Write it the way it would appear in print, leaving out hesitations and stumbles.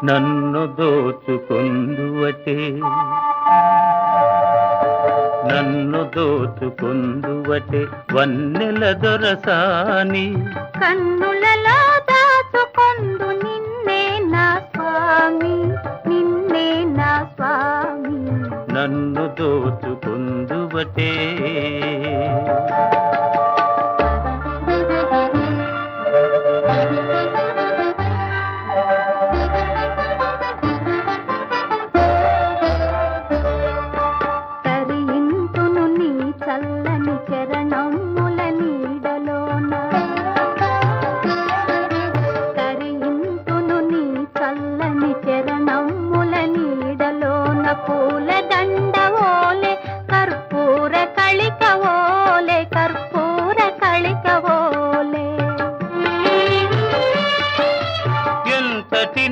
నన్ను దోచుకొందువటే నన్ను దోచుకొందువటే వన్నెల దొరసాని కన్నులలో దాచుకొందు నిన్నే నా స్వామి నిన్నే నా స్వామి నన్ను